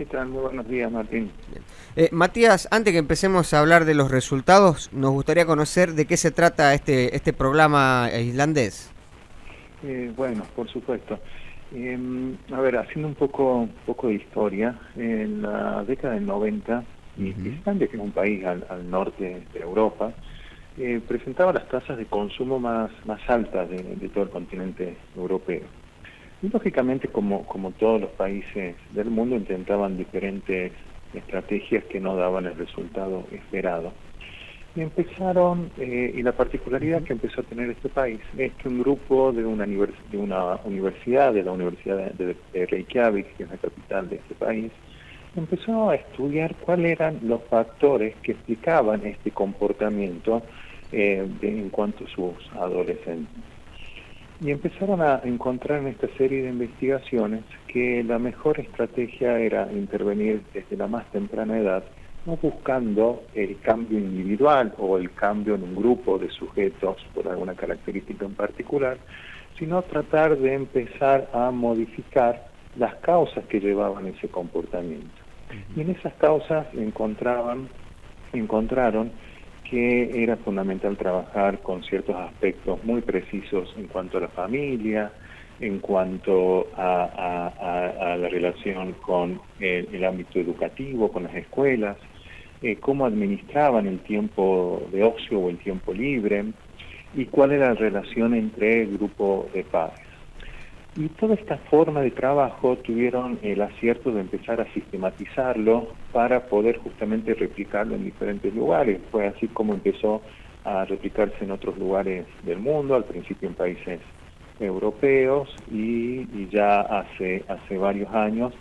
¿Qué tal? Muy buenos días, Martín. Matías, antes que empecemos a hablar de los resultados, nos gustaría conocer de qué se trata este programa islandés. Bueno, por supuesto. A ver, haciendo un poco de historia, en la década del 90, Ujú. Islandia, que es un país al norte de Europa, presentaba las tasas de consumo más altas de todo el continente europeo. Y lógicamente, como todos los países del mundo, intentaban diferentes estrategias que no daban el resultado esperado. Y la particularidad Ujú. que empezó a tener este país es que un grupo de una universidad, de la Universidad de Reykjavik, que es la capital de este país, empezó a estudiar cuáles eran los factores que explicaban este comportamiento en cuanto a sus adolescentes. Y empezaron a encontrar en esta serie de investigaciones que la mejor estrategia era intervenir desde la más temprana edad, no buscando el cambio individual o el cambio en un grupo de sujetos por alguna característica en particular, sino tratar de empezar a modificar las causas que llevaban ese comportamiento. Y en esas causas encontraron que era fundamental trabajar con ciertos aspectos muy precisos en cuanto a la familia, en cuanto a la relación con el ámbito educativo, con las escuelas, cómo administraban el tiempo de ocio o el tiempo libre y cuál era la relación entre el grupo de padres. Y toda esta forma de trabajo tuvieron el acierto de empezar a sistematizarlo para poder justamente replicarlo en diferentes lugares. Fue así como empezó a replicarse en otros lugares del mundo, al principio en países europeos y ya hace varios años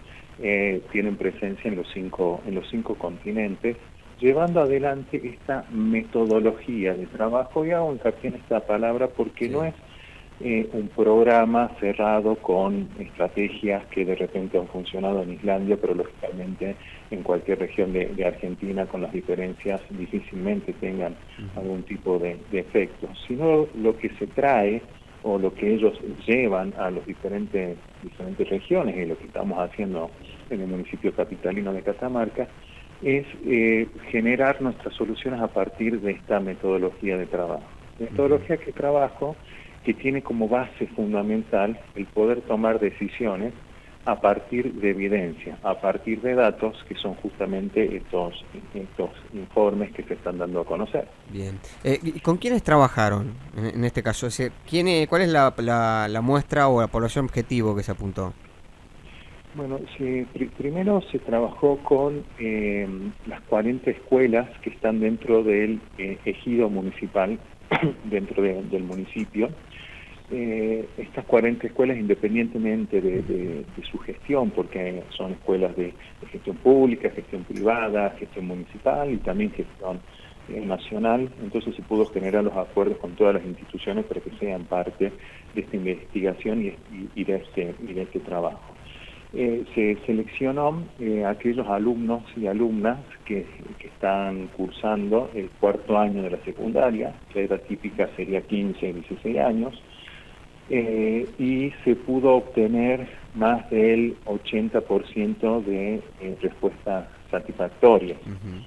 tienen presencia en los cinco continentes, llevando adelante esta metodología de trabajo. Y hago hincapié en esta palabra porque no Sí. es un programa cerrado con estrategias que de repente han funcionado en Islandia, pero lógicamente en cualquier región de Argentina, con las diferencias, difícilmente tengan Ujú. algún tipo de efectos, sino lo que se trae o lo que ellos llevan a las diferentes regiones, y lo que estamos haciendo en el municipio capitalino de Catamarca, es generar nuestras soluciones a partir de esta metodología de trabajo. Ujú. Metodología que trabajo que tiene como base fundamental el poder tomar decisiones a partir de evidencia, a partir de datos, que son justamente estos informes que se están dando a conocer. Bien. ¿Y con quiénes trabajaron en este caso? Es decir, ¿cuál es la muestra o la población objetivo que se apuntó? Bueno, primero se trabajó con las 40 escuelas que están dentro del ejido municipal, dentro del municipio. Estas 40 escuelas, independientemente de su gestión, porque son escuelas de gestión pública, gestión privada, gestión municipal y también gestión nacional, entonces se pudo generar los acuerdos con todas las instituciones para que sean parte de esta investigación y de este trabajo. Se seleccionó aquellos alumnos y alumnas que están cursando el cuarto año de la secundaria, la edad típica sería 15 y 16 años, y se pudo obtener más del 80% de respuestas satisfactorias Ujú.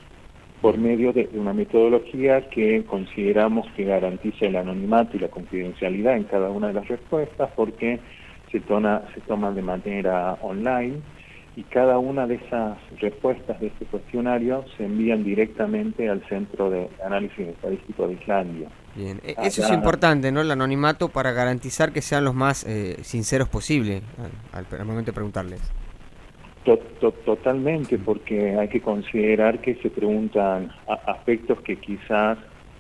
por Bien. medio de una metodología que consideramos que garantiza el anonimato y la confidencialidad en cada una de las respuestas, porque se toma de manera online, y cada una de esas respuestas de este cuestionario se envían directamente al Centro de Análisis Estadístico de Islandia. Bien. Eso es Allá, importante, ¿no? El anonimato para garantizar que sean los más sinceros posible al momento de preguntarles. Totalmente, porque hay que considerar que se preguntan aspectos que quizás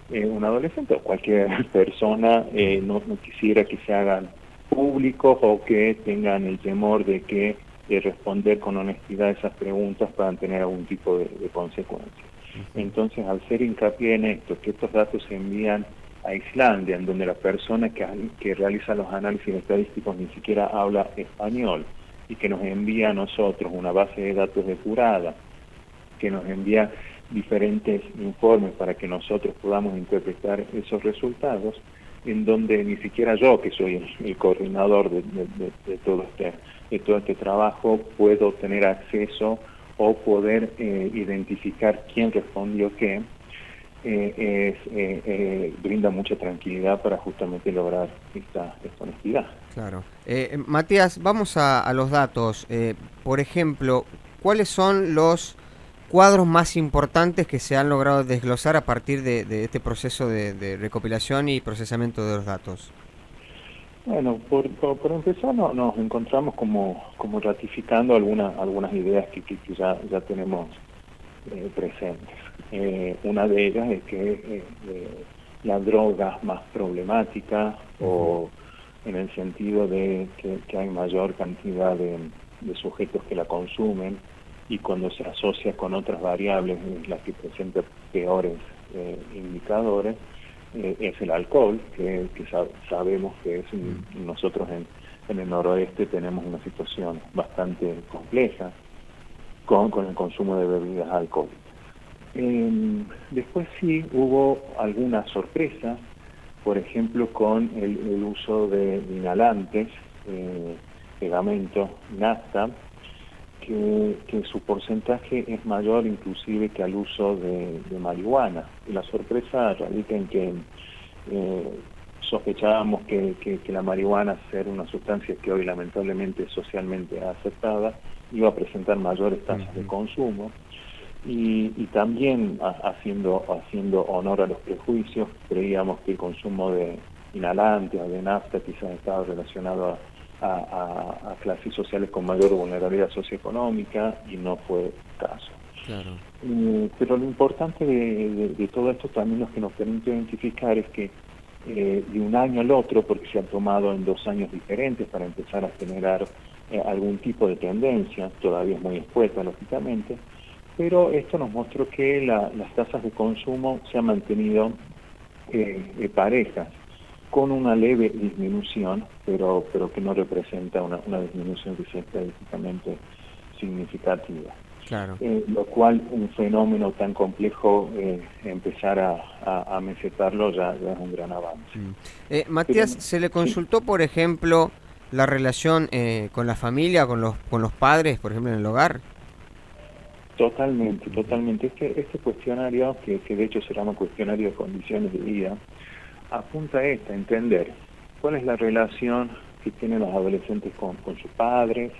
un adolescente o cualquier persona no quisiera que se hagan públicos, o que tengan el temor de que responder con honestidad esas preguntas puedan tener algún tipo de consecuencias. Ujú. Entonces, al ser hincapié en esto, que estos datos se envían a Islandia, en donde la persona que realiza los análisis estadísticos ni siquiera habla español, y que nos envía a nosotros una base de datos depurada, que nos envía diferentes informes para que nosotros podamos interpretar esos resultados, en donde ni siquiera yo, que soy el coordinador de todo este trabajo, puedo tener acceso o poder identificar quién respondió qué, brinda mucha tranquilidad para justamente lograr esta honestidad. Claro. Matías, vamos a los datos. Por ejemplo, ¿cuáles son los cuadros más importantes que se han logrado desglosar a partir de este proceso de recopilación y procesamiento de los datos? Bueno, por empezar nos encontramos como ratificando algunas ideas que ya tenemos presentes. Una de ellas es que la droga es más problemática, o en el sentido de que hay mayor cantidad de sujetos que la consumen, y cuando se asocia con otras variables, las que presentan peores indicadores, es el alcohol, que sabemos que es nosotros en el noroeste tenemos una situación bastante compleja con el consumo de bebidas alcohólicas. Después sí hubo algunas sorpresas, por ejemplo con el uso de inhalantes, pegamento, nafta, que su porcentaje es mayor inclusive que al uso de marihuana. Y la sorpresa radica en que sospechábamos que la marihuana, ser una sustancia que hoy lamentablemente socialmente aceptada, iba a presentar mayores tasas de consumo, y también haciendo honor a los prejuicios, creíamos que el consumo de inhalantes o de nafta quizás estaba relacionado a clases sociales con mayor vulnerabilidad socioeconómica, y no fue el caso. Claro. Pero lo importante de todo esto también, lo que nos permite identificar, es que de un año al otro, porque se han tomado en 2 años diferentes para empezar a generar algún tipo de tendencia, todavía es muy escueta lógicamente, pero esto nos mostró que las tasas de consumo se han mantenido parejas, con una leve disminución, pero que no representa una disminución que sea estadísticamente significativa. Claro. Lo cual, un fenómeno tan complejo, empezar a mesetarlo ya es un gran avance. Matías, ¿se le consultó, por ejemplo, la relación con la familia, con los padres, por ejemplo, en el hogar? Totalmente. Este cuestionario, que de hecho se llama cuestionario de condiciones de vida, apunta a entender cuál es la relación que tienen los adolescentes con sus padres,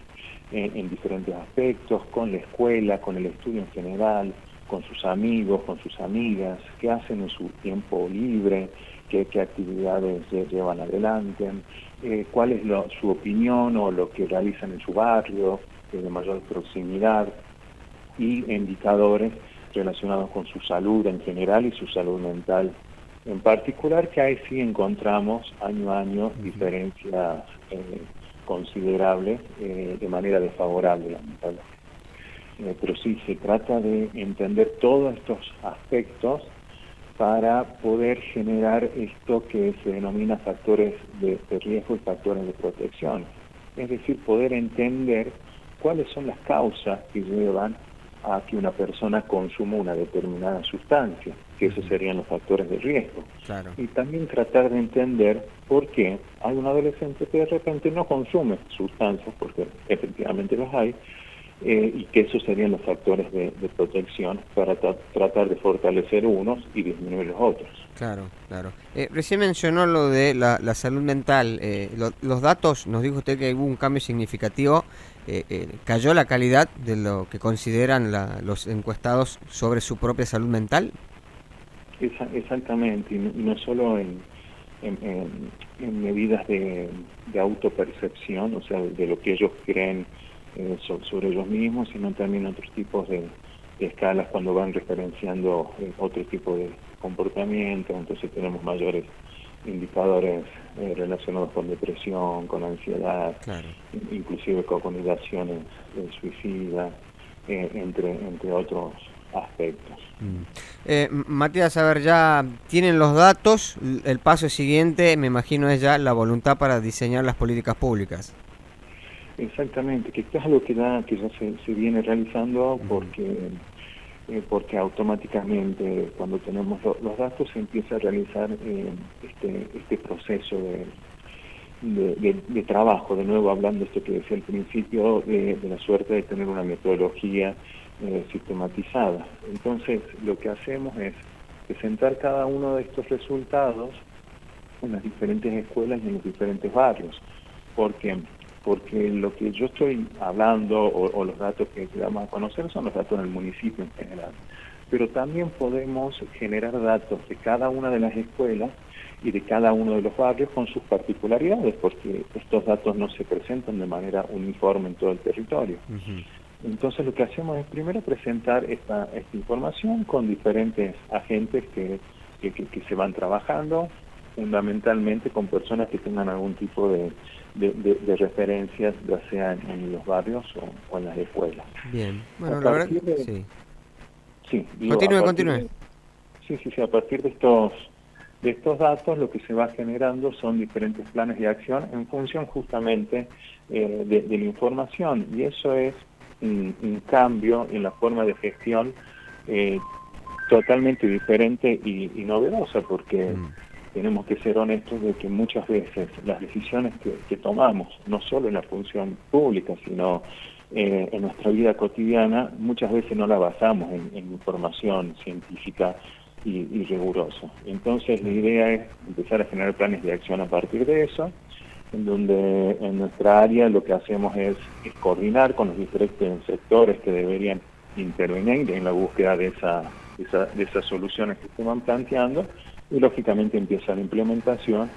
en diferentes aspectos, con la escuela, con el estudio en general, con sus amigos, con sus amigas, qué hacen en su tiempo libre, qué actividades llevan adelante, cuál es su opinión o lo que realizan en su barrio, de mayor proximidad, y indicadores relacionados con su salud en general y su salud mental en particular, que ahí sí encontramos año a año diferencias considerables de manera desfavorable, lamentablemente. Pero sí, se trata de entender todos estos aspectos para poder generar esto que se denomina factores de riesgo y factores de protección. Es decir, poder entender cuáles son las causas que llevan a que una persona consuma una determinada sustancia, que esos serían los factores de riesgo. Claro. Y también tratar de entender por qué hay un adolescente que de repente no consume sustancias, porque efectivamente las hay, y que esos serían los factores de protección para tratar de fortalecer unos y disminuir los otros. Claro. Recién mencionó lo de la salud mental. Los datos, nos dijo usted que hubo un cambio significativo. ¿Cayó la calidad de lo que consideran los encuestados sobre su propia salud mental? Exactamente, y no solo en medidas de autopercepción, o sea, de lo que ellos creen sobre ellos mismos, sino también otros tipos de escalas cuando van referenciando otro tipo de comportamiento. Entonces tenemos mayores indicadores relacionados con depresión, con ansiedad, claro, inclusive con ideaciones suicidas, entre otros aspectos. Matías, a ver, ya tienen los datos, el paso siguiente, me imagino, es ya la voluntad para diseñar las políticas públicas. Exactamente, que es algo que ya se viene realizando, porque automáticamente cuando tenemos los datos se empieza a realizar este proceso de trabajo, de nuevo hablando de esto que decía al principio, de la suerte de tener una metodología sistematizada. Entonces, lo que hacemos es presentar cada uno de estos resultados en las diferentes escuelas y en los diferentes barrios. ¿Por qué? Porque lo que yo estoy hablando o los datos que damos a conocer son los datos del municipio en general. Pero también podemos generar datos de cada una de las escuelas y de cada uno de los barrios con sus particularidades, porque estos datos no se presentan de manera uniforme en todo el territorio. Entonces lo que hacemos es primero presentar esta información con diferentes agentes que se van trabajando, fundamentalmente con personas que tengan algún tipo de referencias, ya sea en los barrios o en las escuelas. Bien, bueno, la verdad que sí. Sí, continúe. Sí, a partir de estos datos lo que se va generando son diferentes planes de acción en función justamente de la información, y eso es un cambio en la forma de gestión totalmente diferente y novedosa, porque tenemos que ser honestos de que muchas veces las decisiones que tomamos, no solo en la función pública, sino en nuestra vida cotidiana, muchas veces no la basamos en información científica y rigurosa. Entonces la idea es empezar a generar planes de acción a partir de eso, en donde en nuestra área lo que hacemos es coordinar con los diferentes sectores que deberían intervenir en la búsqueda de esas soluciones que se van planteando, y lógicamente empieza la implementación,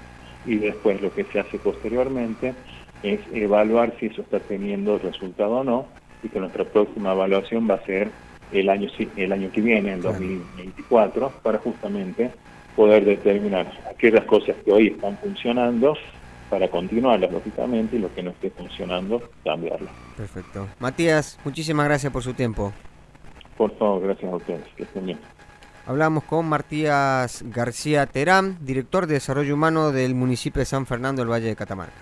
y después lo que se hace posteriormente es evaluar si eso está teniendo resultado o no, y que nuestra próxima evaluación va a ser el año que viene, en 2024, para justamente poder determinar aquellas cosas que hoy están funcionando para continuarlas, lógicamente, y lo que no esté funcionando, cambiarlas. Perfecto. Matías, muchísimas gracias por su tiempo. Por favor, gracias a ustedes. Que estén bien. Hablamos con Matías García Terán, director de Desarrollo Humano del municipio de San Fernando del Valle de Catamarca.